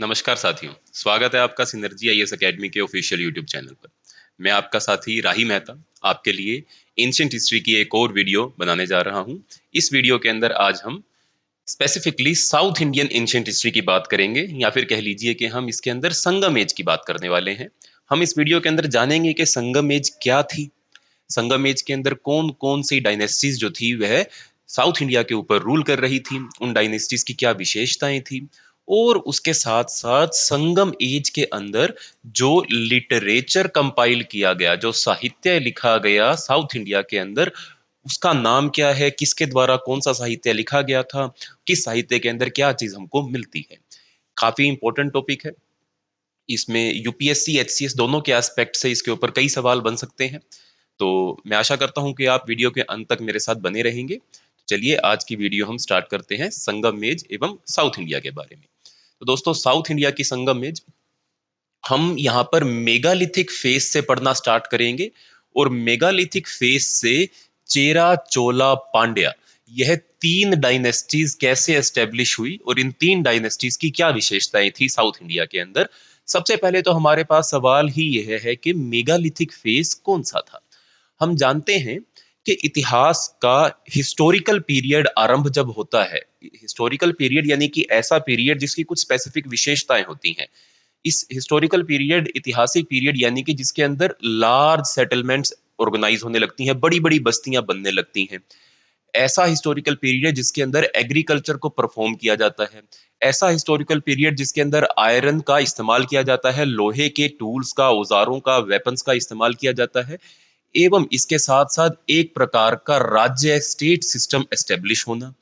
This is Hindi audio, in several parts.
नमस्कार साथियों, स्वागत है आपका सिनर्जी आईएएस एकेडमी के ऑफिशियल यूट्यूब चैनल पर। मैं आपका साथी राही मेहता आपके लिए एंशिएंट हिस्ट्री की एक और वीडियो बनाने जा रहा हूं। इस वीडियो के अंदर आज हम specifically south Indian ancient history की बात करेंगे, या फिर कह लीजिए कि हम इसके अंदर संगम एज की बात करने वाले हैं। हम इस वीडियो के अंदर जानेंगे कि संगम एज क्या थी, संगम एज के अंदर कौन कौन सी डायनेस्टीज जो थी वह साउथ इंडिया के ऊपर रूल कर रही थी, उन डायनेस्टीज की क्या विशेषताएं थी, और उसके साथ साथ संगम एज के अंदर जो लिटरेचर कंपाइल किया गया, जो साहित्य लिखा गया साउथ इंडिया के अंदर, उसका नाम क्या है, किसके द्वारा कौन सा साहित्य लिखा गया था, किस साहित्य के अंदर क्या चीज हमको मिलती है। काफी इंपॉर्टेंट टॉपिक है। इसमें यूपीएससी एचसीएस दोनों के एस्पेक्ट से इसके ऊपर कई सवाल बन सकते हैं। तो मैं आशा करता हूं कि आप वीडियो के अंत तक मेरे साथ बने रहेंगे। तो चलिए आज की वीडियो हम स्टार्ट करते हैं संगम मेज एवं साउथ इंडिया के बारे में। तो दोस्तों, साउथ इंडिया की संगम मेज हम यहाँ पर मेगालिथिक फेज से पढ़ना स्टार्ट करेंगे, और मेगालिथिक फेज से चेरा चोला पांड्या, यह तीन डायनेस्टीज कैसे एस्टेब्लिश हुई और इन तीन डायनेस्टीज की क्या विशेषताएं थी साउथ इंडिया के अंदर। सबसे पहले तो हमारे पास सवाल ही यह है कि मेगालिथिक फेज कौन सा था। हम जानते हैं कि इतिहास का हिस्टोरिकल पीरियड आरंभ जब होता है, हिस्टोरिकल पीरियड यानी कि ऐसा पीरियड जिसकी कुछ स्पेसिफिक विशेषताएं होती हैं। इस हिस्टोरिकल पीरियड, ऐतिहासिक पीरियड यानी कि जिसके अंदर लार्ज सेटलमेंट्स ऑर्गेनाइज होने लगती हैं, बड़ी बड़ी बस्तियां बनने लगती हैं। ऐसा हिस्टोरिकल पीरियड जिसके अंदर एग्रीकल्चर को परफॉर्म किया जाता है। ऐसा हिस्टोरिकल पीरियड जिसके अंदर आयरन का इस्तेमाल किया जाता है, लोहे के टूल्स का, औजारों का, वेपन्स का इस्तेमाल किया जाता है। एवं इसके साथ साथ एक प्रकार का राज्य स्टेट सिस्टम एस्टेब्लिश होना,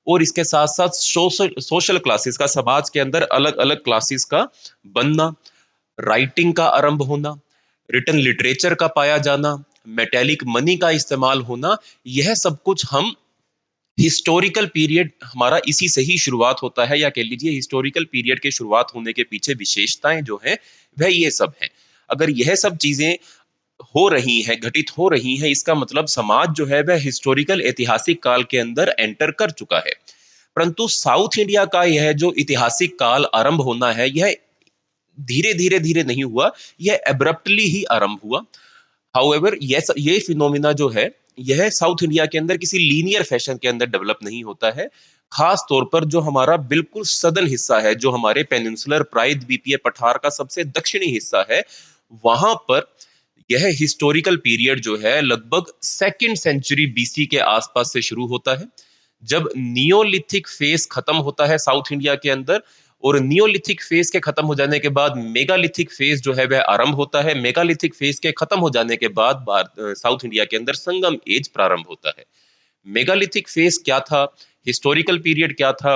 और इसके साथ साथ सोशल सोशल क्लासेस का, समाज के अंदर अलग अलग क्लासेस का बनना, राइटिंग का आरंभ होना, रिटन लिटरेचर का पाया जाना, मेटेलिक मनी का इस्तेमाल होना, यह सब कुछ हम हिस्टोरिकल पीरियड हमारा इसी से ही शुरुआत होता है, या कह लीजिए हिस्टोरिकल पीरियड के शुरुआत होने के पीछे विशेषताएं जो है वह ये सब हैं। अगर यह सब चीजें हो रही है, घटित हो रही है, इसका मतलब समाज जो है वह हिस्टोरिकल ऐतिहासिक काल के अंदर एंटर कर चुका है। परंतु साउथ इंडिया का यह जो ऐतिहासिक काल आरंभ होना है, यह धीरे धीरे धीरे नहीं हुआ, यह एब्रप्टली ही आरंभ हुआ। हाउएवर ये फिनोमिना जो है, यह साउथ इंडिया के अंदर किसी लीनियर फैशन के अंदर डेवलप नहीं होता है। खास तौर पर जो हमारा बिल्कुल सदर्न हिस्सा है, जो हमारे पेनिनसुलर प्राइड द्वीपीय पठार का सबसे दक्षिणी हिस्सा है, वहां पर यह हिस्टोरिकल पीरियड जो है लगभग सेकंड सेंचुरी बीसी के आसपास से शुरू होता है, जब नियोलिथिक फेज खत्म होता है साउथ इंडिया के अंदर। और नियोलिथिक फेज के खत्म हो जाने के बाद मेगालिथिक फेज जो है वह आरंभ होता है। मेगालिथिक फेज के खत्म हो जाने के बाद साउथ इंडिया के अंदर संगम एज प्रारंभ होता है। मेगालिथिक फेज क्या था, हिस्टोरिकल पीरियड क्या था,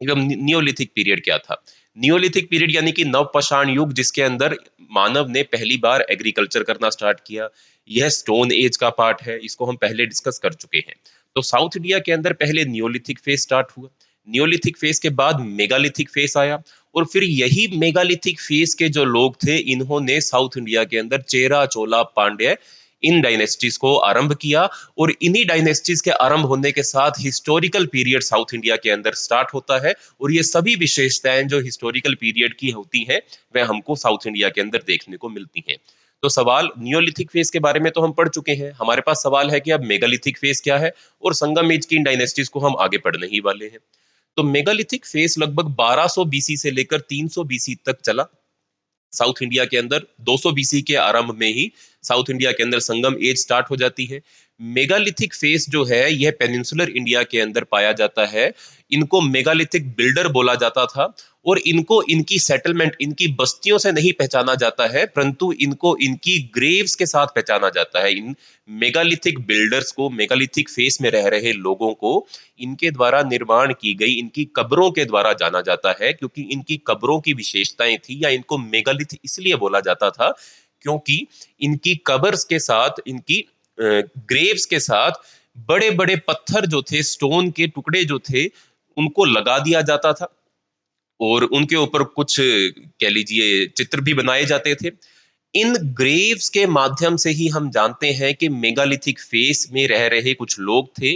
एवं नियोलिथिक पीरियड क्या था। नियोलिथिक पीरियड यानी कि नवपाषाण युग, जिसके अंदर मानव ने पहली बार एग्रीकल्चर करना स्टार्ट किया, यह स्टोन एज का पार्ट है, इसको हम पहले डिस्कस कर चुके हैं। तो साउथ इंडिया के अंदर पहले नियोलिथिक फेज स्टार्ट हुआ, नियोलिथिक फेज के बाद मेगालिथिक फेज आया, और फिर यही मेगालिथिक फेज के जो लोग थे, इन्होंने साउथ इंडिया के अंदर चेरा चोला पांड्य, इन डायनेस्टीज को आरंभ किया। और इन्हीं डायनेस्टीज के आरंभ होने के साथ हिस्टोरिकल पीरियड साउथ इंडिया के अंदर स्टार्ट होता है, और ये सभी विशेषताएं जो हिस्टोरिकल पीरियड की होती हैं वह हमको साउथ इंडिया के अंदर देखने को मिलती हैं। तो सवाल नियोलिथिक फेज के बारे में तो हम पढ़ चुके हैं, हमारे पास सवाल है कि अब मेगालिथिक फेज क्या है, और संगम एज की इन डायनेस्टीज को हम आगे पढ़ने ही वाले हैं। तो मेगालिथिक फेज लगभग 1200 बीसी से लेकर 300 बीसी तक चला साउथ इंडिया के अंदर। 200 बीसी के आरंभ में ही साउथ इंडिया के अंदर संगम एज स्टार्ट हो जाती है। मेगालिथिक फेस जो है यह पेनिनसुलर इंडिया के अंदर पाया जाता है। इनको मेगालिथिक बिल्डर बोला जाता था, और इनको इनकी सेटलमेंट, इनकी बस्तियों से नहीं पहचाना जाता है, परंतु इनको इनकी ग्रेव्स के साथ पहचाना जाता है। इन मेगालिथिक बिल्डर्स को, मेगालिथिक फेस में रह रहे लोगों को इनके द्वारा निर्माण की गई इनकी कब्रों के द्वारा जाना जाता है, क्योंकि इनकी कब्रों की विशेषताएं थी, या इनको मेगालिथ इसलिए बोला जाता था क्योंकि इनकी कब्र्स के साथ, इनकी ग्रेव्स के साथ बड़े बड़े पत्थर जो थे, स्टोन के टुकड़े जो थे, उनको लगा दिया जाता था, और उनके ऊपर कुछ कह लीजिए चित्र भी बनाए जाते थे। इन ग्रेव्स के माध्यम से ही हम जानते हैं कि मेगालिथिक फेस में रह रहे कुछ लोग थे,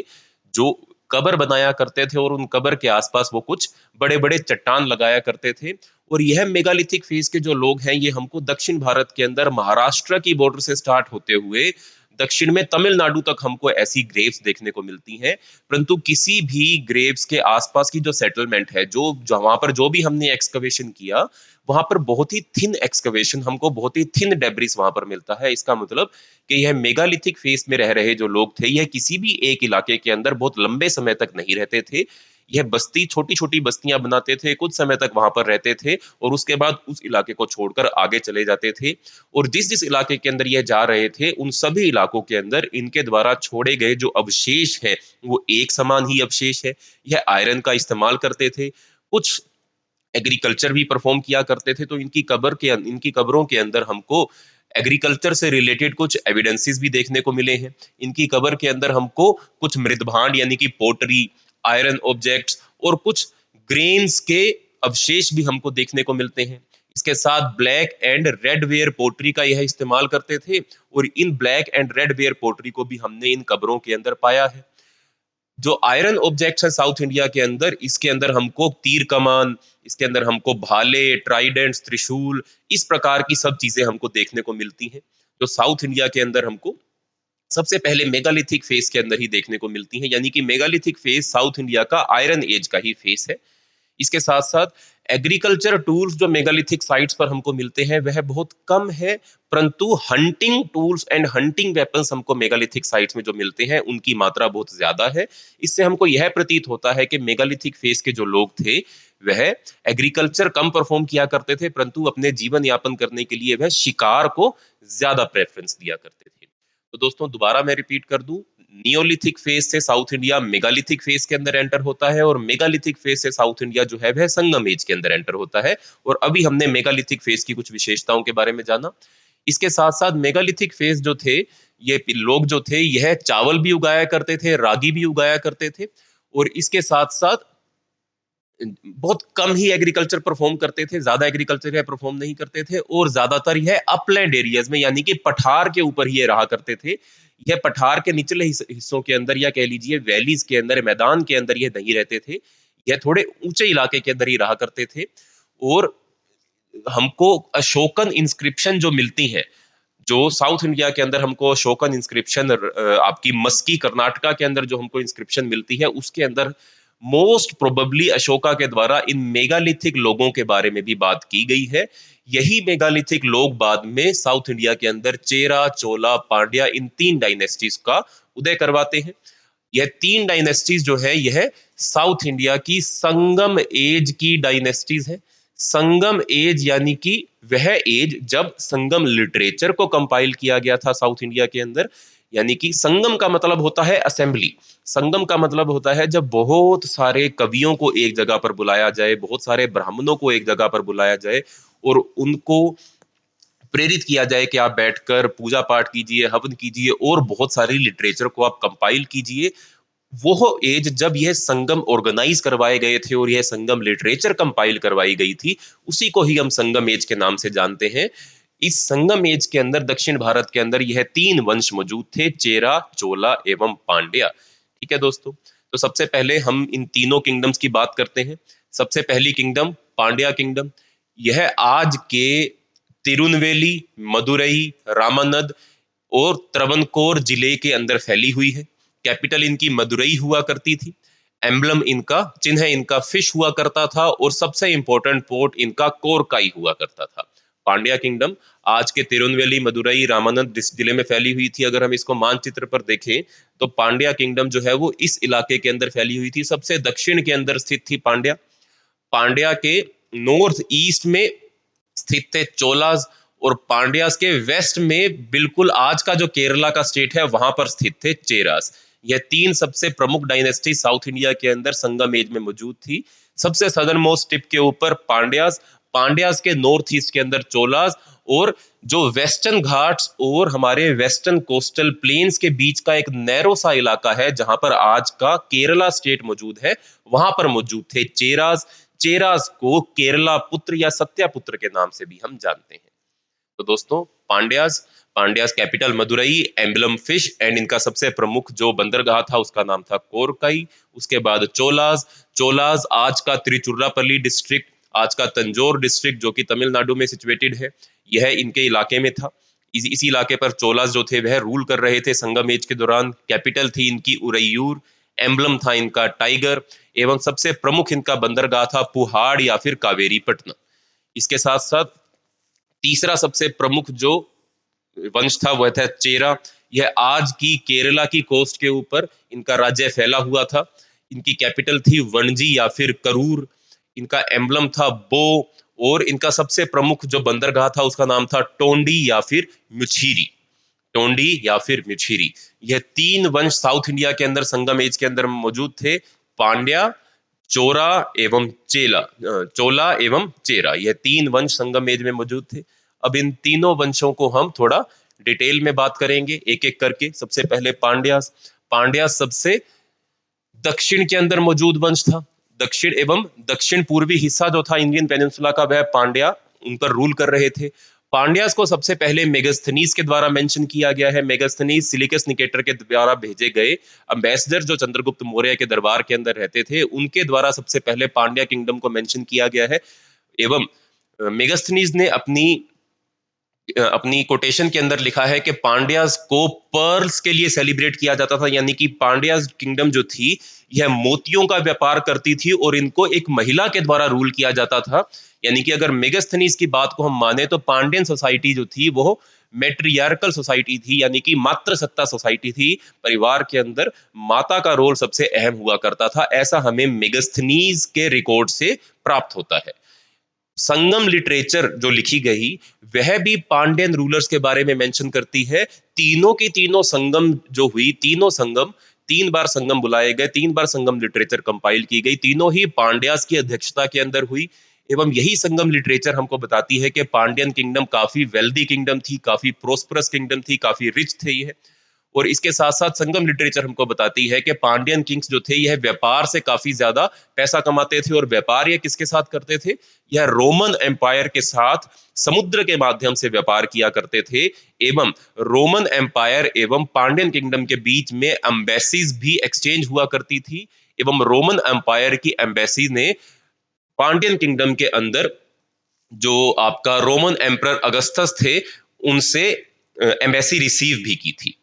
जो कबर बनाया करते थे और उन कबर के आसपास वो कुछ बड़े बड़े चट्टान लगाया करते थे। और यह मेगालिथिक फेज के जो लोग हैं ये हमको दक्षिण भारत के अंदर महाराष्ट्र की बॉर्डर से स्टार्ट होते हुए दक्षिण में तमिलनाडु तक हमको ऐसी ग्रेव्स देखने को मिलती हैं। परंतु किसी भी ग्रेव्स के आसपास की जो सेटलमेंट है, जो वहां पर जो भी हमने एक्सकवेशन किया, वहां पर बहुत ही थिन एक्सकवेशन, हमको बहुत ही थिन डेब्रिस वहां पर मिलता है। इसका मतलब कि यह मेगालिथिक फेस में रह रहे जो लोग थे, यह किसी भी एक इलाके के अंदर बहुत लंबे समय तक नहीं रहते थे। यह बस्ती छोटी छोटी बस्तियां बनाते थे, कुछ समय तक वहां पर रहते थे और उसके बाद उस इलाके को छोड़कर आगे चले जाते थे। और जिस जिस इलाके के अंदर यह जा रहे थे उन सभी इलाकों के अंदर इनके द्वारा छोड़े गए जो अवशेष है वो एक समान ही अवशेष है। यह आयरन का इस्तेमाल करते थे, कुछ एग्रीकल्चर भी परफॉर्म किया करते थे। तो इनकी कब्रों के अंदर हमको एग्रीकल्चर से रिलेटेड कुछ एविडेंसेस भी देखने को मिले हैं। इनकी कब्र के अंदर हमको कुछ मृदभांड यानी कि पोटरी, आयरन ऑब्जेक्ट्स और कुछ ग्रेन्स के अवशेष भी हमको देखने को मिलते हैं। इसके साथ black and red ware pottery का यह इस्तेमाल करते थे और इन black and red ware pottery को भी हमने इन कब्रों के अंदर पाया है। जो आयरन ऑब्जेक्ट्स है साउथ इंडिया के अंदर, इसके अंदर हमको तीर कमान, इसके अंदर हमको भाले, ट्राइडेंट्स, त्रिशूल, इस प्रकार की सब चीजें हमको देखने को मिलती हैं, जो साउथ इंडिया के अंदर हमको सबसे पहले मेगालिथिक फेस के अंदर ही देखने को मिलती हैं। यानी कि मेगालिथिक फेस साउथ इंडिया का आयरन एज का ही फेस है। इसके साथ साथ एग्रीकल्चर टूल्स जो मेगालिथिक साइट्स पर हमको मिलते हैं वह बहुत कम है, परंतु hunting tools and hunting weapons हमको मेगालिथिक साइट्स में जो मिलते हैं उनकी मात्रा बहुत ज्यादा है। इससे हमको यह प्रतीत होता है कि मेगालिथिक फेस के जो लोग थे वह एग्रीकल्चर कम परफॉर्म किया करते थे, परंतु अपने जीवन यापन करने के लिए वह शिकार को ज्यादा प्रेफरेंस दिया करते थे। तो दोस्तों दोबारा मैं रिपीट कर दूं, नियोलिथिक फेज से साउथ इंडिया मेगालिथिक फेज के अंदर एंटर होता है और मेगालिथिक फेज से साउथ इंडिया जो है वह संगम एज के अंदर एंटर होता है। और अभी हमने मेगालिथिक फेज की कुछ विशेषताओं के बारे में जाना। इसके साथ साथ मेगालिथिक फेज जो थे, ये लोग जो थे यह चावल भी उगाया करते थे, रागी भी उगाया करते थे और इसके साथ साथ बहुत कम ही एग्रीकल्चर परफॉर्म करते थे, ज्यादा एग्रीकल्चर या परफॉर्म नहीं करते थे और ज्यादातर यह अपलैंड एरियाज में यानी कि पठार के ऊपर ही रहा करते थे। यह पठार के निचले हिस्सों के अंदर या कह लीजिए वैलीज के अंदर, मैदान के अंदर यह नहीं रहते थे, यह थोड़े ऊंचे इलाके के अंदर ही रहा करते थे। और हमको अशोकन इंस्क्रिप्शन जो मिलती है, जो साउथ इंडिया के अंदर हमको अशोकन इंस्क्रिप्शन, आपकी मस्की कर्नाटका के अंदर जो हमको इंस्क्रिप्शन मिलती है उसके अंदर मोस्ट प्रोबेबली अशोका के द्वारा इन मेगालिथिक लोगों के बारे में भी बात की गई है। यही मेगालिथिक लोग बाद में साउथ इंडिया के अंदर चेरा, चोला, पांड्या, इन तीन डायनेस्टीज का उदय करवाते हैं। यह तीन डायनेस्टीज जो है यह साउथ इंडिया की संगम एज की डायनेस्टीज है। संगम एज यानी कि वह एज जब संगम लिटरेचर को कंपाइल किया गया था साउथ इंडिया के अंदर। यानी कि संगम का मतलब होता है असेंबली, संगम का मतलब होता है जब बहुत सारे कवियों को एक जगह पर बुलाया जाए, बहुत सारे ब्राह्मणों को एक जगह पर बुलाया जाए और उनको प्रेरित किया जाए कि आप बैठकर पूजा पाठ कीजिए, हवन कीजिए और बहुत सारी लिटरेचर को आप कंपाइल कीजिए। वो एज जब यह संगम ऑर्गेनाइज करवाए गए थे और यह संगम लिटरेचर कंपाइल करवाई गई थी, उसी को ही हम संगम एज के नाम से जानते हैं। इस संगम एज के अंदर दक्षिण भारत के अंदर यह तीन वंश मौजूद थे, चेरा, चोला एवं पांड्या। ठीक है दोस्तों, तो सबसे पहले हम इन तीनों किंगडम्स की बात करते हैं। सबसे पहली किंगडम पांड्या किंगडम, यह आज के तिरुनवेली, मदुरई, रामानद और त्रवणकोर जिले के अंदर फैली हुई है। कैपिटल इनकी मदुरई हुआ करती थी। एम्बलम इनका, चिन्ह इनका फिश हुआ करता था और सबसे इंपॉर्टेंट पोर्ट इनका कोरकाई हुआ करता था। पांड्या किंगडम आज के तिरुनवेली, मदुरई, रामानंद जिले में फैली हुई थी। अगर हम इसको मानचित्र पर देखें तो पांड्या किंगडम जो है वो इस इलाके के अंदर फैली हुई थी। सबसे दक्षिण के अंदर स्थित थी पांड्या। पांड्या के नॉर्थ ईस्ट में स्थित थे चोलाज और पांड्यास के वेस्ट में बिल्कुल आज का जो केरला का स्टेट है वहां पर स्थित थे चेरास। यह तीन सबसे प्रमुख डायनेस्टी साउथ इंडिया के अंदर संगम एज में मौजूद थी। सबसे सदर्न मोस्ट टिप के ऊपर पांड्यास, पांड्यास के नॉर्थ ईस्ट के अंदर चोलास और जो वेस्टर्न घाट्स और हमारे वेस्टर्न कोस्टल प्लेन्स के बीच का एक नैरो सा इलाका है जहां पर आज का केरला स्टेट मौजूद है, वहां पर मौजूद थे चेरास। चेरास को केरला पुत्र या सत्यापुत्र के नाम से भी हम जानते हैं। तो दोस्तों Pandyas, Pandyas capital Madurai, emblem fish and इनका सबसे प्रमुख जो बंदरगाह था उसका नाम था कोरकाई। उसके बाद चोलाज, चोलाज आज का त्रिचुर्रापल्ली डिस्ट्रिक्ट, आज का तंजौर डिस्ट्रिक्ट जो कि तमिलनाडु में सिचुएटेड है, यह इनके इलाके में था। इसी इलाके पर चोलाज जो थे वह रूल कर रहे थे संगम एज के दौरान। कैपिटल थी इनकी उरैयूर, एम्बलम था इनका टाइगर, एवं सबसे प्रमुख इनका बंदरगाह था पुहाड़ या फिर कावेरी पटना। इसके साथ साथ तीसरा सबसे प्रमुख जो वंश था वह था चेरा। यह आज की केरला की कोस्ट के ऊपर इनका राज्य फैला हुआ था। इनकी कैपिटल थी वणजी या फिर करूर। इनका एम्बलम था बो, और इनका सबसे प्रमुख जो बंदरगाह था उसका नाम था टोंडी या फिर मुछीरी। टोंडी या फिर मिछिरी। यह तीन वंश साउथ इंडिया के अंदर संगम एज के अंदर मौजूद थे। पांड्या, चोरा एवं चोला एवं चेरा, यह तीन वंश संगम एज में मौजूद थे। अब इन तीनों वंशों को हम थोड़ा डिटेल में बात करेंगे एक एक करके। सबसे पहले पांड्यास। पांड्यास सबसे दक्षिण के अंदर मौजूद वंश था। दक्षिण एवं दक्षिण पूर्वी हिस्सा जो था इंडियन पेनिनसुला का वह पांड्या उन पर रूल कर रहे थे। पांड्यास को सबसे पहले मेगास्थनीज के द्वारा मेंशन किया गया है। मेगास्थनीज सिलिकस निकेटर के द्वारा भेजे गए अम्बेसडर जो चंद्रगुप्त मौर्य के दरबार के अंदर रहते थे, उनके द्वारा सबसे पहले पांड्या किंगडम को मेंशन किया गया है। एवं मेगास्थनीज ने अपनी अपनी कोटेशन के अंदर लिखा है कि पांड्यास को पर्ल्स के लिए सेलिब्रेट किया जाता था, यानी कि पांड्यास किंगडम जो थी यह मोतियों का व्यापार करती थी और इनको एक महिला के द्वारा रूल किया जाता था। यानी कि अगर मेगास्थनीज की बात को हम माने तो पांड्यन सोसाइटी जो थी वो मेट्रियार्कल सोसाइटी थी, यानी कि मातृ सत्ता सोसाइटी थी। परिवार के अंदर माता का रोल सबसे अहम हुआ करता था, ऐसा हमें मेगास्थनीज के रिकॉर्ड से प्राप्त होता है। संगम लिटरेचर जो लिखी गई वह भी पांड्यन रूलर्स के बारे में मेंशन करती है। तीनों की तीनों संगम जो हुई, तीनों संगम, तीन बार संगम बुलाए गए, तीन बार संगम लिटरेचर कंपाइल की गई, तीनों ही पांड्यास की अध्यक्षता के अंदर हुई। एवं यही संगम लिटरेचर हमको बताती है कि पांड्यन किंगडम काफी वेल्दी किंगडम थी, काफी प्रोस्परस किंगडम थी, काफी रिच थे ये। और इसके साथ साथ संगम लिटरेचर हमको बताती है कि पांड्यन किंग्स जो थे यह व्यापार से काफी ज्यादा पैसा कमाते थे। और व्यापार ये किसके साथ करते थे? यह रोमन एम्पायर के साथ समुद्र के माध्यम से व्यापार किया करते थे। एवं रोमन एम्पायर एवं पांड्यन किंगडम के बीच में एम्बेसीज भी एक्सचेंज हुआ करती थी। एवं रोमन एम्पायर की एम्बेसी ने पांड्यन किंगडम के अंदर जो आपका रोमन एम्परर अगस्तस थे उनसे एम्बेसी रिसीव भी की थी।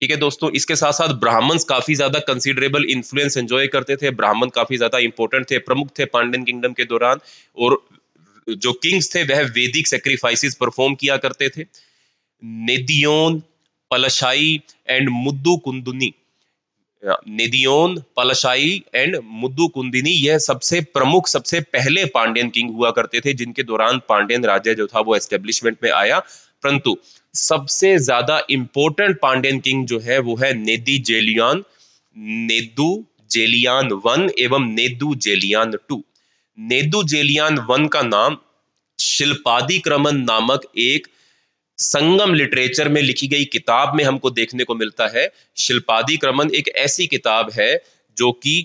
ठीक है दोस्तों, इसके साथ साथ ब्राह्मण्स काफी ज्यादा कंसिडरेबल इन्फ्लुएंस एंजॉय करते थे। ब्राह्मण काफी ज्यादा इंपॉर्टेंट थे, प्रमुख थे पांड्यन किंगडम के दौरान। और जो किंग्स थे वह वैदिक सेक्रीफाइसेस परफॉर्म किया करते थे। नेदियोन, पलशाई एंड मुद्दू कुंदुनी, नेदियोन, पलशाई एंड मुद्दू कुंदिनी, यह सबसे प्रमुख, सबसे पहले पांड्यन किंग हुआ करते थे जिनके दौरान पांड्यन राज्य जो था वो एस्टेब्लिशमेंट में आया। परंतु सबसे ज्यादा इंपॉर्टेंट पांड्यन किंग जो है वो है नेदी जेलियान, नेदू जेलियान वन एवं नेदू जेलियान टू। नेदू जेलियान वन का नाम शिल्पादिक्रमन नामक एक संगम लिटरेचर में लिखी गई किताब में हमको देखने को मिलता है। शिल्पादिक्रमन एक ऐसी किताब है जो कि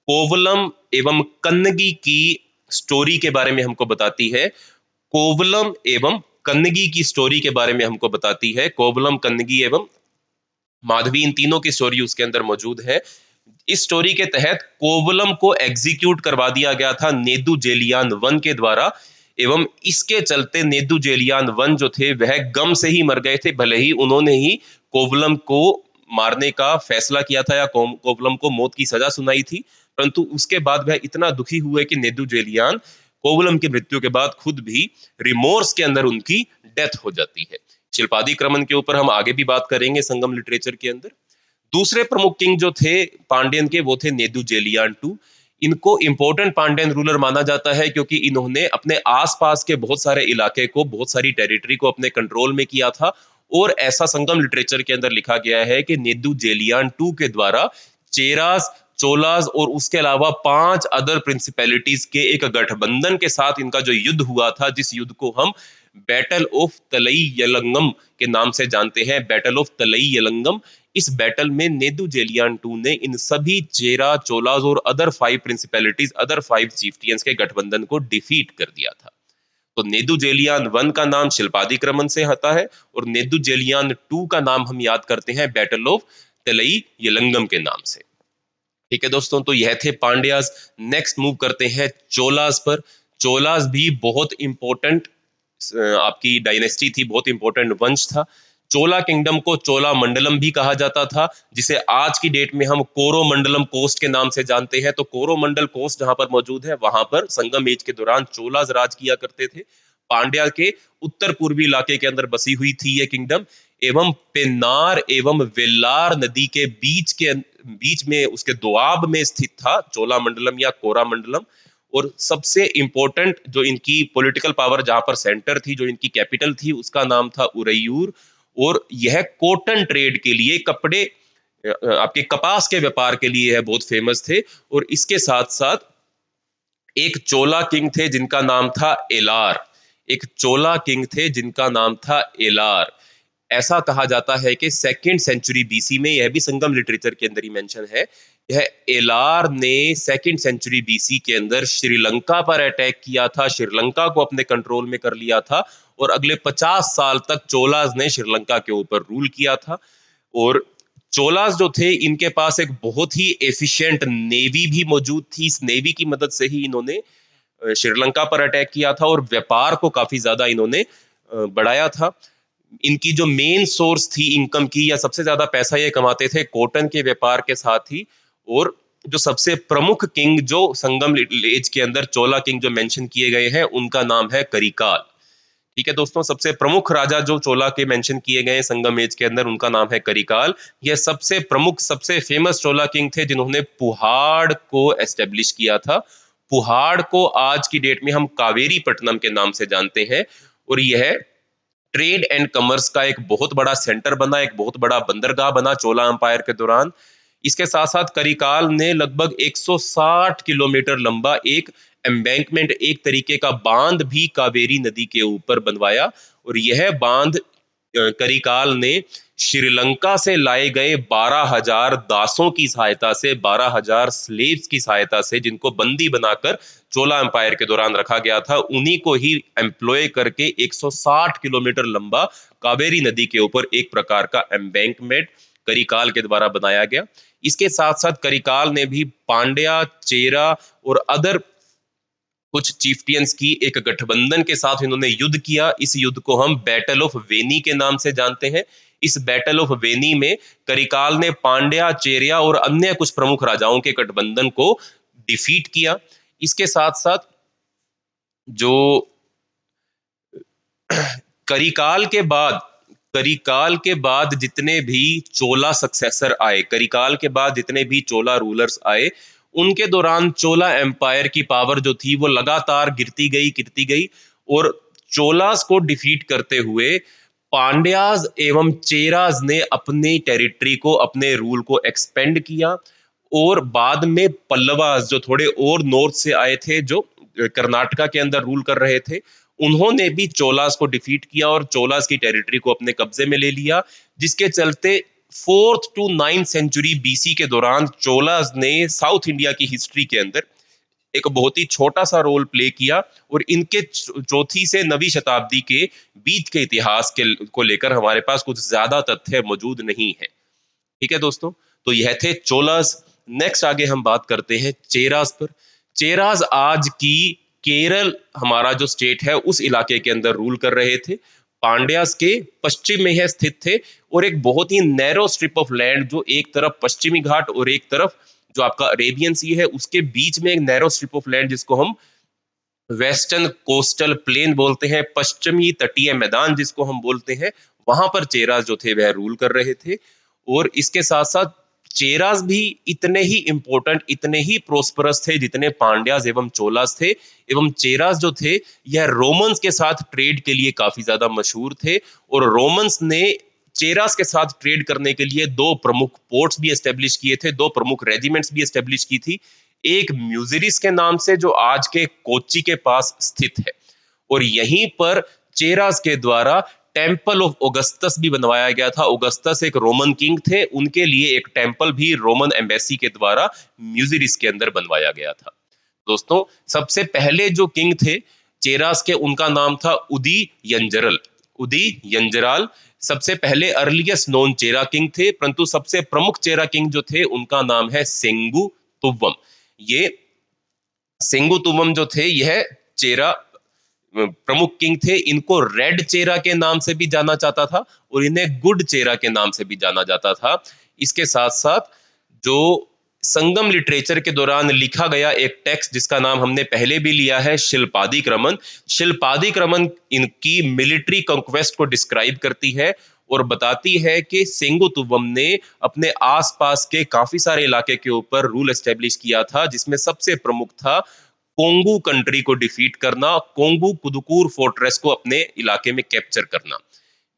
कोवलम एवं कन्नगी की स्टोरी के बारे में हमको बताती है। कोवलम एवं कन्नगी की स्टोरी के बारे में हमको बताती है। कोवलम, कन्नगी एवं माधवी, इन तीनों की स्टोरी उसके अंदर मौजूद है। इस स्टोरी के तहत कोवलम को एग्जीक्यूट करवा दिया गया था नेदू जेलियान वन के द्वारा। एवं इसके चलते नेदू जेलियान वन जो थे वह गम से ही मर गए थे। भले ही उन्होंने ही कोवलम को मारने का फैसला किया था या कोवलम को मौत की सजा सुनाई थी, परंतु उसके बाद वह इतना दुखी हुए कि नेदू जेलियान कोवलम की मृत्यु के बाद खुद भी रिमोर्स के अंदर उनकी डेथ हो जाती है। शिल्पादिक्रमन के ऊपर हम आगे भी बात करेंगे संगम लिटरेचर के अंदर। दूसरे प्रमुख किंग जो थे पांड्यन के वो थे नेदू जेलियान टू। इनको इंपॉर्टेंट पांड्यन रूलर माना जाता है क्योंकि इन्होंने अपने आसपास के बहुत सारे इलाके को, बहुत सारी टेरिटरी को अपने कंट्रोल में किया था। और ऐसा संगम लिटरेचर के अंदर लिखा गया है कि नेदू जेलियान टू के द्वारा चेरास, चोलास और उसके अलावा 5 अदर प्रिंसिपैलिटीज के एक गठबंधन के साथ इनका जो युद्ध हुआ था, जिस युद्ध को हम बैटल ऑफ तलई यलंगम के नाम से जानते हैं, बैटल ऑफ तलई यलंगम। इस बैटल में नेदू जेलियान टू ने इन सभी चेरा, चोलाज और अदर 5 प्रिंसिपैलिटीज, अदर 5 चीफ्टियंस के गठबंधन को डिफीट कर दिया था। तो नेदुजेलियान 1 का नाम शिल्पादिक्रमण से आता है और नेदुजेलियान 2 का नाम हम याद करते हैं बैटल ऑफ तलई यलंगम के नाम से। ठीक है दोस्तों, तो यह थे पांड्याज। नेक्स्ट मूव करते हैं चोलास पर। चोलास भी बहुत इंपॉर्टेंट आपकी डायनेस्टी थी, बहुत इंपॉर्टेंट वंश था। चोला किंगडम को चोला मंडलम भी कहा जाता था, जिसे आज की डेट में हम कोरोमंडलम कोस्ट के नाम से जानते हैं। तो कोरोमंडल कोस्ट जहां पर मौजूद है, वहां पर संगम एज के दौरान चोलाज राज किया करते थे। पांड्या के उत्तर पूर्वी इलाके के अंदर बसी हुई थी ये किंगडम, एवं पेन्नार एवं वेल्लार नदी के बीच में उसके दोआब में स्थित था चोला मंडलम या कोरामंडलम। और सबसे इंपॉर्टेंट जो इनकी पॉलिटिकल पावर, जहां पर सेंटर थी, जो इनकी कैपिटल थी, उसका नाम था उरैयूर। और यह कॉटन ट्रेड के लिए, कपड़े आपके कपास के व्यापार के लिए यह बहुत फेमस थे। और इसके साथ साथ एक चोला किंग थे जिनका नाम था एलार। एक चोला किंग थे जिनका नाम था एलार। ऐसा कहा जाता है कि 2nd सेंचुरी बीसी में, यह भी संगम लिटरेचर के अंदर ही मेंशन है, यह एलार ने 2nd सेंचुरी बीसी के अंदर श्रीलंका पर अटैक किया था, श्रीलंका को अपने कंट्रोल में कर लिया था और अगले 50 साल तक चोलाज ने श्रीलंका के ऊपर रूल किया था। और चोलास जो थे, इनके पास एक बहुत ही एफिशिएंट नेवी भी मौजूद थी। इस नेवी की मदद से ही इन्होंने श्रीलंका पर अटैक किया था और व्यापार को काफी ज्यादा इन्होंने बढ़ाया था। इनकी जो मेन सोर्स थी इनकम की, या सबसे ज्यादा पैसा ये कमाते थे कॉटन के व्यापार के साथ ही। और जो सबसे प्रमुख किंग जो संगम एज के अंदर चोला किंग जो मेंशन किए गए हैं, उनका नाम है करिकाल। ठीक है दोस्तों, सबसे प्रमुख राजा जो चोला के मेंशन किए गए हैं संगम एज के अंदर, उनका नाम है करिकाल। यह सबसे प्रमुख, सबसे फेमस चोला किंग थे जिन्होंने पुहाड़ को एस्टेब्लिश किया था। पुहाड़ को आज की डेट में हम कावेरी पट्टनम के नाम से जानते हैं। और यह ट्रेड एंड कॉमर्स का एक बहुत बड़ा सेंटर बना, एक बहुत बड़ा बंदरगाह बना चोला एम्पायर के दौरान। इसके साथ साथ करिकाल ने लगभग 160 किलोमीटर लंबा एक एम्बैंकमेंट, एक तरीके का बांध भी कावेरी नदी के ऊपर बनवाया। और यह बांध करिकाल ने श्रीलंका से लाए गए 12,000 दासों की सहायता से, 12,000 स्लेव्स की सहायता से, जिनको बंदी बनाकर चोला एम्पायर के दौरान रखा गया था, उन्हीं को ही एम्प्लॉय करके 160 किलोमीटर लंबा कावेरी नदी के ऊपर एक प्रकार का एम्बैंकमेंट करिकाल के द्वारा बनाया गया। इसके साथ साथ करिकाल ने भी पांड्या, चेरा और अदर कुछ चीफ्टियंस की एक गठबंधन के साथ इन्होंने युद्ध किया। इस युद्ध को हम बैटल ऑफ वेनी के नाम से जानते हैं। इस बैटल ऑफ वेनी में करिकाल ने पांड्या, चेरिया और अन्य कुछ प्रमुख राजाओं के गठबंधन को डिफीट किया। इसके साथ साथ जो करिकाल के बाद करिकाल के बाद जितने भी चोला सक्सेसर आए, करिकाल के बाद जितने भी चोला रूलर्स आए, उनके दौरान चोला एम्पायर की पावर जो थी वो लगातार गिरती गई। और चोलास को डिफीट करते हुए पांड्याज एवं चेराज ने अपनी टेरिटरी को, अपने रूल को एक्सपेंड किया। और बाद में पल्लवास जो थोड़े और नॉर्थ से आए थे, जो कर्नाटका के अंदर रूल कर रहे थे, उन्होंने भी चोलास को डिफीट किया और चोलास की टेरिटरी को अपने कब्जे में ले लिया। जिसके चलते 4th to 9th century BC के दौरान चोलास ने साउथ इंडिया की हिस्ट्री के अंदर एक बहुत ही छोटा सा रोल प्ले किया। और इनके 4वीं से 9वीं शताब्दी के बीच के इतिहास के को लेकर हमारे पास कुछ ज्यादा तथ्य मौजूद नहीं है। ठीक है दोस्तों, तो यह थे चोलास। नेक्स्ट आगे हम बात करते हैं चेरास पर। चेरास आज की केरल, हमारा जो स्टेट है, उस इलाके के अंदर रूल कर रहे थे। पांड्यास के पश्चिम में यह स्थित थे और एक बहुत ही नैरो स्ट्रिप ऑफ लैंड, जो एक तरफ पश्चिमी घाट और एक तरफ जो आपका अरेबियन सी है, उसके बीच में एक नैरो स्ट्रिप ऑफ लैंड, जिसको हम वेस्टर्न कोस्टल प्लेन बोलते हैं, पश्चिमी तटीय मैदान जिसको हम बोलते हैं, वहां पर चेरास जो थे वह रूल कर रहे थे। और इसके साथ साथ चेरास भी इतने ही इंपॉर्टेंट, इतने ही प्रोस्परस थे जितने पांड्यास एवं चोलास थे। एवं चेरास जो थे, यह रोमन्स के साथ ट्रेड के लिए काफी ज्यादा मशहूर थे। और रोमन्स ने चेरास के साथ ट्रेड करने के लिए 2 प्रमुख पोर्ट्स भी एस्टेब्लिश किए थे, 2 प्रमुख रेजिमेंट्स भी एस्टेब्लिश की थी। एक म्यूजिरिस के नाम से, जो आज के कोच्चि के पास स्थित है, और यहीं पर चेरास के द्वारा टेम्पल ऑफ ऑगस्टस भी बनवाया गया था। ऑगस्टस एक रोमन किंग थे, उनके लिए एक टेम्पल भी रोमन एम्बेसी के द्वारा म्यूजिरिस के अंदर बनवाया गया था। दोस्तों, सबसे पहले जो किंग थे चेरास के उनका नाम था उदी यंजरल, उदी यंजराल सबसे पहले अर्लीस्ट नोन चेरा किंग थे, परंतु सबसे प्रमुख चेरा किंग जो थे उनका नाम है सेंगु तुवम। ये सेंगु तुवम जो थे यह चेरा प्रमुख किंग थे। इनको रेड चेरा के नाम से भी जाना जाता था और इन्हें गुड चेरा के नाम से भी जाना जाता था। इसके साथ साथ जो संगम लिटरेचर के दौरान लिखा गया एक टेक्स्ट जिसका नाम हमने पहले भी लिया है, शिल्पादिक रमन, शिल्पादिक रमन इनकी मिलिट्री कंक्वेस्ट को डिस्क्राइब करती है और बताती है कि सेंगु तुवम ने अपने आसपास के काफी सारे इलाके के ऊपर रूल एस्टेब्लिश किया था, जिसमें सबसे प्रमुख था कोंगू कंट्री को डिफीट करना, कोंगू कुदुकूर फोर्ट्रेस को अपने इलाके में कैप्चर करना।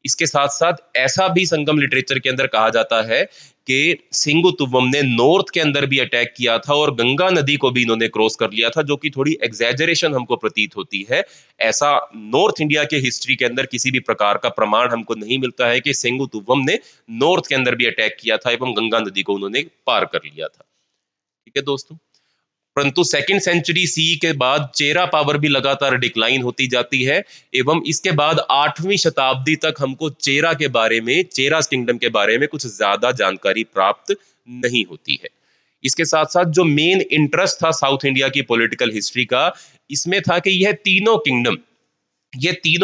इसके साथ साथ ऐसा भी संगम लिटरेचर के अंदर कहा जाता है कि सिंगु तुवम ने नॉर्थ के अंदर भी अटैक किया था और गंगा नदी को भी इन्होंने क्रॉस कर लिया था, जो कि थोड़ी एग्जैजरेशन हमको प्रतीत होती है। ऐसा नॉर्थ इंडिया के हिस्ट्री के अंदर किसी भी प्रकार का प्रमाण हमको नहीं मिलता है कि सिंगु तुवम ने नॉर्थ के अंदर भी अटैक किया था एवं गंगा नदी को उन्होंने पार कर लिया था। ठीक है दोस्तों, परंतु सेकंड सेंचुरी सी के बाद चेरा पावर भी लगातार डिक्लाइन होती जाती है एवं इसके बाद 8वीं शताब्दी तक हमको चेरा के बारे में, चेरा किंगडम के बारे में कुछ ज्यादा जानकारी प्राप्त नहीं होती है। इसके साथ साथ जो मेन इंटरेस्ट था साउथ इंडिया की पॉलिटिकल हिस्ट्री का, इसमें था कि ये तीनों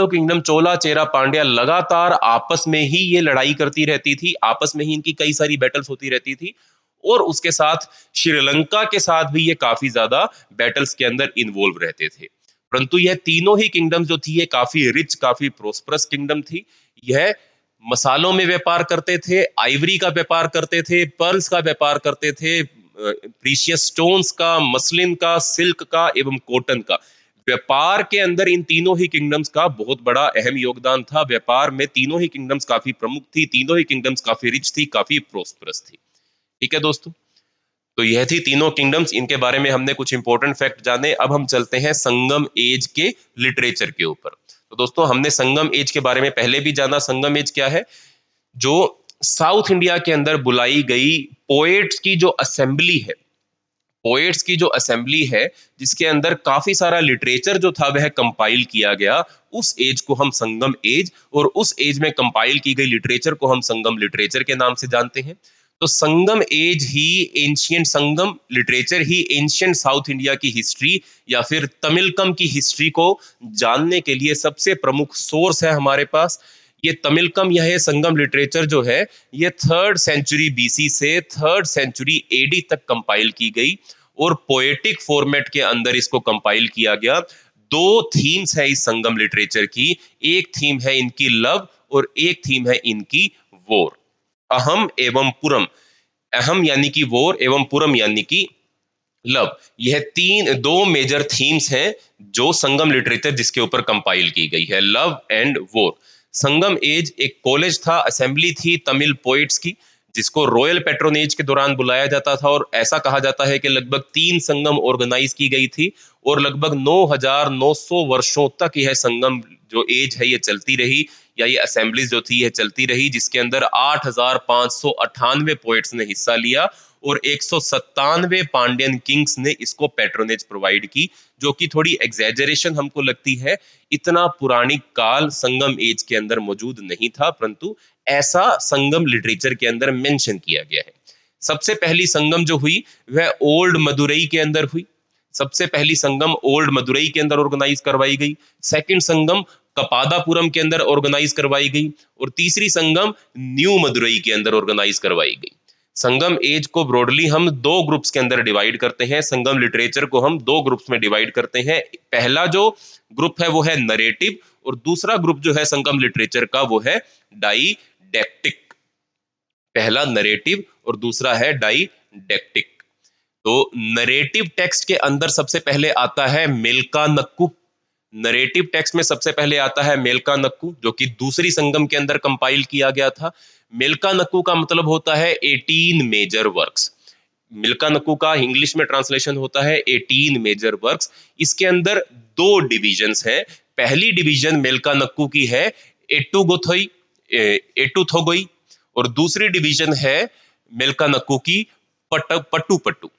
किंगडम चोला चेरा पांड्या लगातार आपस में ही ये लड़ाई करती रहती थी, आपस में ही इनकी कई सारी बैटल्स होती रहती थी और उसके साथ श्रीलंका के साथ भी ये काफी ज्यादा बैटल्स के अंदर इन्वॉल्व रहते थे। परंतु यह तीनों ही किंगडम जो थी ये काफी रिच, काफी प्रोस्परस किंगडम थी। यह मसालों में व्यापार करते थे, आइवरी का व्यापार करते थे, पर्ल्स का व्यापार करते थे, प्रीशियस स्टोन्स का, मसलिन का, सिल्क का एवं कॉटन का। व्यापार के अंदर इन तीनों ही किंगडम्स का बहुत बड़ा अहम योगदान था। व्यापार में तीनों ही किंगडम्स काफी प्रमुख थी, तीनों ही किंगडम्स काफी रिच थी, काफी प्रोस्परस थी। ठीक है दोस्तों, तो यह थी तीनों किंगडम्स, इनके बारे में हमने कुछ इंपॉर्टेंट फैक्ट जाने। अब हम चलते हैं संगम एज के लिटरेचर के ऊपर। तो दोस्तों, हमने संगम एज के बारे में पहले भी जाना। संगम एज क्या है? जो साउथ इंडिया के अंदर बुलाई गई पोएट्स की जो असेंबली है, पोएट्स की जो असेंबली है जिसके अंदर काफी सारा लिटरेचर जो था वह कंपाइल किया गया, उस एज को हम संगम एज, और उस एज में कंपाइल की गई लिटरेचर को हम संगम लिटरेचर के नाम से जानते हैं। तो संगम एज ही एंशियंट, संगम लिटरेचर ही एंशियंट साउथ इंडिया की हिस्ट्री या फिर तमिलकम की हिस्ट्री को जानने के लिए सबसे प्रमुख सोर्स है हमारे पास। ये तमिलकम, यह संगम लिटरेचर जो है ये 3rd सेंचुरी बीसी से 3rd सेंचुरी एडी तक कंपाइल की गई और पोएटिक फॉर्मेट के अंदर इसको कंपाइल किया गया। 2 थीम्स है इस संगम लिटरेचर की, एक थीम है इनकी लव और एक थीम है इनकी वॉर। अहम एवं पुरम, अहम यानी कि वॉर एवं पुरम यानी कि लव, यह दो मेजर थीम्स हैं जो संगम लिटरेचर जिसके ऊपर कंपाइल की गई है, love and war. Sangam as एक कॉलेज था, असेंबली थी तमिल पोइट्स की, जिसको रॉयल पेट्रोनेज के दौरान बुलाया जाता था और ऐसा कहा जाता है कि लगभग 3 संगम ऑर्गेनाइज की गई थी और लगभग 9900 वर्षों तक यह संगम जो एज है ये चलती रही, या ये असेंबलीज जो थी ये चलती रही, जिसके अंदर 8598 पोइट्स ने हिस्सा लिया और 197 पांड्यन किंग्स ने इसको पैट्रोनेज प्रोवाइड की, जो कि थोड़ी एग्जैजरेशन हमको लगती है। इतना पुरानी काल संगम एज के अंदर मौजूद नहीं था, परंतु ऐसा संगम लिटरेचर के अंदर मेंशन किया गया है। सबसे पहली संगम जो हुई वह ओल्ड मदुरई के अंदर हुई। सबसे पहली संगम ओल्ड मदुरई के अंदर ऑर्गेनाइज करवाई गई। सेकंड संगम कपादापुरम के अंदर ऑर्गेनाइज करवाई गई और तीसरी संगम न्यू मदुरई के अंदर ऑर्गेनाइज करवाई गई। संगम एज को ब्रॉडली हम 2 ग्रुप्स के अंदर डिवाइड करते हैं। संगम लिटरेचर को हम 2 ग्रुप्स में डिवाइड करते हैं। पहला जो ग्रुप है वो है नरेटिव और दूसरा ग्रुप जो है संगम लिटरेचर का वो है डाइडेक्टिक। पहला नरेटिव और दूसरा है डाइडेक्टिक। तो नरेटिव टेक्स्ट के अंदर सबसे पहले आता है मेलका नक्कू। नरेटिव टेक्स्ट में सबसे पहले आता है मेलका नक्कू, जो कि दूसरी संगम के अंदर कंपाइल किया गया था। मेलका नक्कू का मतलब होता है 18 मेजर वर्क्स। मिल्का नक्कू का इंग्लिश में ट्रांसलेशन होता है 18 मेजर वर्क्स। इसके अंदर 2 डिविजन्स हैं। पहली डिवीजन मेलका नक्कू की है एटुगोथोई, एटुथोगोई, और दूसरी डिवीजन है मेलका नक्कू की पट्टू पट्टू।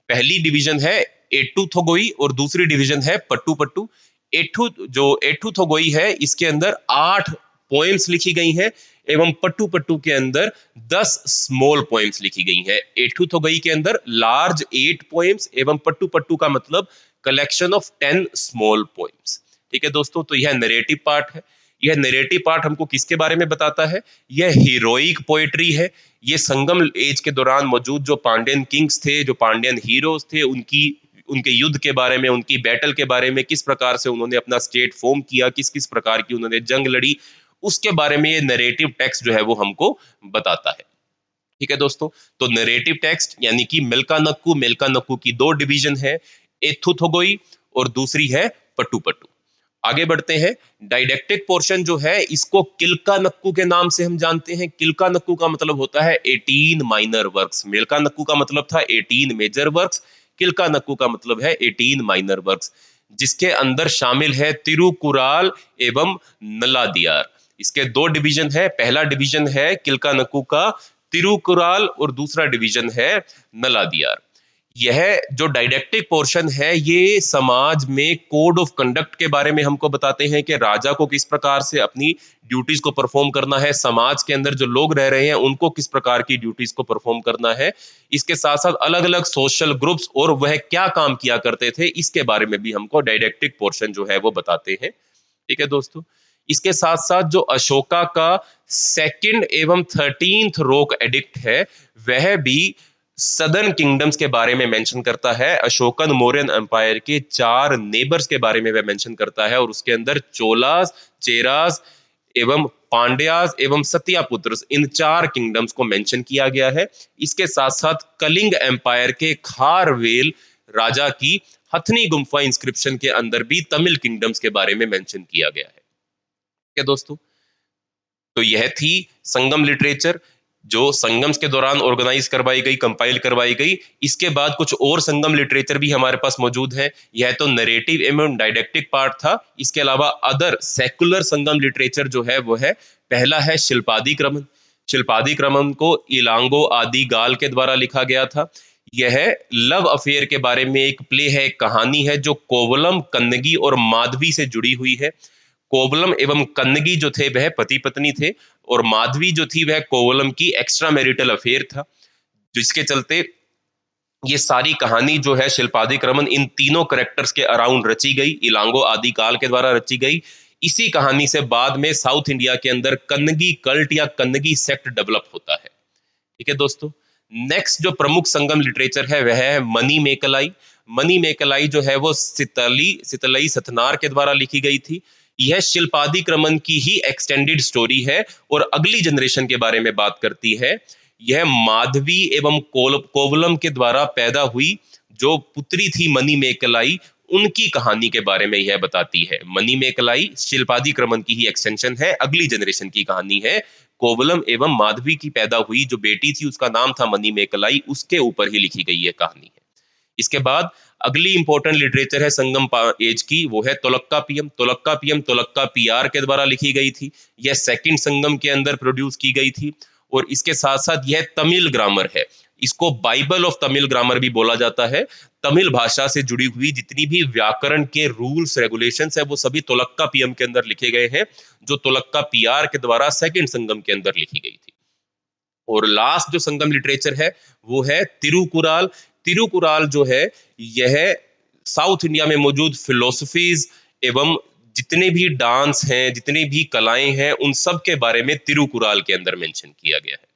पहली डिवीजन है एटुथोगोई और दूसरी डिवीजन है पट्टू पट्टू। एठुथोगोई है इसके अंदर 8 पोएम्स लिखी गई हैं एवं पट्टू पट्टू के अंदर 10 स्मॉल पोएम्स लिखी गई हैं। एठुथोगई के अंदर लार्ज 8 पोएम्स एवं पट्टू पट्टू का मतलब कलेक्शन ऑफ 10 स्मॉल पोएम्स। ठीक है दोस्तों, तो यह नरेटिव पार्ट है। यह नरेटिव पार्ट हमको किसके बारे में बताता है? यह हीरोइक पोएट्री है। ये संगम एज के दौरान मौजूद जो पांड्यन किंग्स थे, जो पांड्यन हीरोज थे, उनके युद्ध के बारे में, उनकी बैटल के बारे में, किस प्रकार से उन्होंने अपना स्टेट फॉर्म किया, किस किस प्रकार की उन्होंने जंग लड़ी, उसके बारे में ये नरेटिव टेक्स्ट जो है वो हमको बताता है। ठीक है दोस्तों, तो नरेटिव टेक्स्ट यानी कि मेलका नक्कू की 2 डिवीजन है, एथुथोगोई और दूसरी है पट्टू पट्टू। आगे बढ़ते हैं। डाइडेक्टिक पोर्शन जो है इसको किल्का नक्कू के नाम से हम जानते हैं। किल्का नक्कू का मतलब होता है 18 माइनर वर्क्स। मेलका नक्कू का मतलब था 18 मेजर वर्क्स, किल्का नक्कू का मतलब है 18 माइनर वर्क्स, जिसके अंदर शामिल है तिरुकुराल एवं नलादियार। इसके 2 डिवीजन है। पहला डिवीजन है किल्का नक्कू का तिरुकुराल और दूसरा डिवीजन है नलादियार। यह जो डाइडेक्टिक पोर्शन है ये समाज में कोड ऑफ कंडक्ट के बारे में हमको बताते हैं कि राजा को किस प्रकार से अपनी ड्यूटीज को परफॉर्म करना है, समाज के अंदर जो लोग रह रहे हैं उनको किस प्रकार की ड्यूटीज को परफॉर्म करना है। इसके साथ साथ अलग अलग सोशल ग्रुप्स और वह क्या काम किया करते थे, इसके बारे में भी हमको डाइडेक्टिक पोर्शन जो है वो बताते हैं। ठीक है दोस्तों, इसके साथ साथ जो अशोका का 2nd एवं 13th रोक एडिक्ट है वह भी सदर्न किंगडम्स के बारे में मेंशन करता है। अशोकन मौर्यन एम्पायर के 4 नेबर्स के बारे में वह मेंशन करता है और उसके अंदर चोलास, चेरास एवं पांड्यास एवं सत्यापुत्र, इन 4 किंगडम्स को मेंशन किया गया है। इसके साथ साथ कलिंग एम्पायर के खारवेल राजा की हथनी गुम्फा इंस्क्रिप्शन के अंदर भी तमिल किंगडम्स के बारे में मेंशन किया गया है। ठीक है दोस्तों, तो यह थी संगम लिटरेचर जो संगम्स के दौरान ऑर्गेनाइज करवाई गई, कंपाइल करवाई गई। इसके बाद कुछ और संगम लिटरेचर भी हमारे पास मौजूद है। यह तो नरेटिव एवं डाइडेक्टिक पार्ट था। इसके अलावा अदर सेकुलर संगम लिटरेचर जो है वो है, पहला है शिल्पादी क्रमन। शिल्पादी क्रमन को इलांगो आदि गाल के द्वारा लिखा गया था। यह लव अफेयर के बारे में एक प्ले है, एक कहानी है जो कोवलम, कन्नगी और माधवी से जुड़ी हुई है। कोवलम एवं कन्नगी जो थे वह पति पत्नी थे और माधवी जो थी वह कोवलम की एक्स्ट्रा मैरिटल अफेयर था, जिसके चलते ये सारी कहानी जो है शिल्पादी क्रमन इन तीनों करेक्टर्स के अराउंड रची गई, इलांगो आदि काल के द्वारा रची गई। इसी कहानी से बाद में साउथ इंडिया के अंदर कन्नगी कल्ट या कन्नगी सेक्ट डेवलप होता है। ठीक है दोस्तों, नेक्स्ट जो प्रमुख संगम लिटरेचर है वह है मनी मेकलाई। मनी मेकलाई जो है वो सितलई सतनार के द्वारा लिखी गई थी। यह शिल्पादी क्रमन की ही एक्सटेंडेड स्टोरी है और अगली जनरेशन के बारे में बात करती है। यह माधवी एवं कोवलम के द्वारा पैदा हुई जो पुत्री थी मनी मेकलाई, उनकी कहानी के बारे में यह बताती है। मनी मेकलाई शिल्पादी क्रमन की ही एक्सटेंशन है, अगली जनरेशन की कहानी है। कोवलम एवं माधवी की पैदा हुई जो बेटी थी उसका नाम था मनी मेकलाई, उसके ऊपर ही लिखी गई यह कहानी है। इसके बाद अगली इंपॉर्टेंट लिटरेचर है संगम एज की, वो है तुलक्का पीआर के द्वारा लिखी गई थी। यह 2nd संगम के अंदर प्रोड्यूस की गई थी और इसके साथ साथ यह तमिल ग्रामर है। इसको बाइबल ऑफ तमिल ग्रामर भी बोला जाता है। तमिल भाषा से जुड़ी हुई जितनी भी व्याकरण के रूल्स रेगुलेशंस है वो सभी तुलक्का पीएम के अंदर लिखे गए हैं, जो तुलक्का पीआर के द्वारा 2nd संगम के अंदर लिखी गई थी। और लास्ट जो संगम लिटरेचर है वो है तिरुकुराल। तिरुकुराल जो है यह साउथ इंडिया में मौजूद फिलोसफीज एवं जितने भी डांस हैं, जितनी भी कलाएं हैं, उन सब के बारे में तिरुकुराल के अंदर मेंशन किया गया है।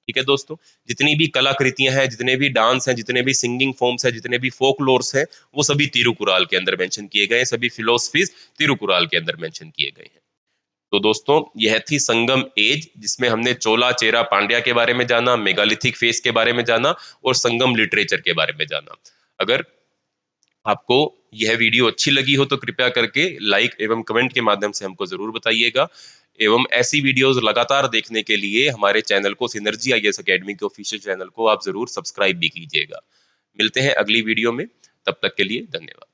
ठीक है दोस्तों, जितनी भी कलाकृतियां हैं, जितने भी डांस हैं, जितने भी सिंगिंग फॉर्म्स हैं, जितने भी फोकलोर्स हैं, वो सभी तिरुकुराल के अंदर मेंशन किए गए हैं। सभी फिलोसफीज तिरुकुराल के अंदर मेंशन किए गए हैं। तो दोस्तों यह थी संगम एज, जिसमें हमने चोला, चेरा, पांड्या के बारे में जाना, मेगालिथिक फेस के बारे में जाना और संगम लिटरेचर के बारे में जाना। अगर आपको यह वीडियो अच्छी लगी हो तो कृपया करके लाइक एवं कमेंट के माध्यम से हमको जरूर बताइएगा। एवं ऐसी वीडियोस लगातार देखने के लिए हमारे चैनल को, सिनर्जी आईएएस एकेडमी के ऑफिशियल चैनल को आप जरूर सब्सक्राइब भी कीजिएगा। मिलते हैं अगली वीडियो में, तब तक के लिए धन्यवाद।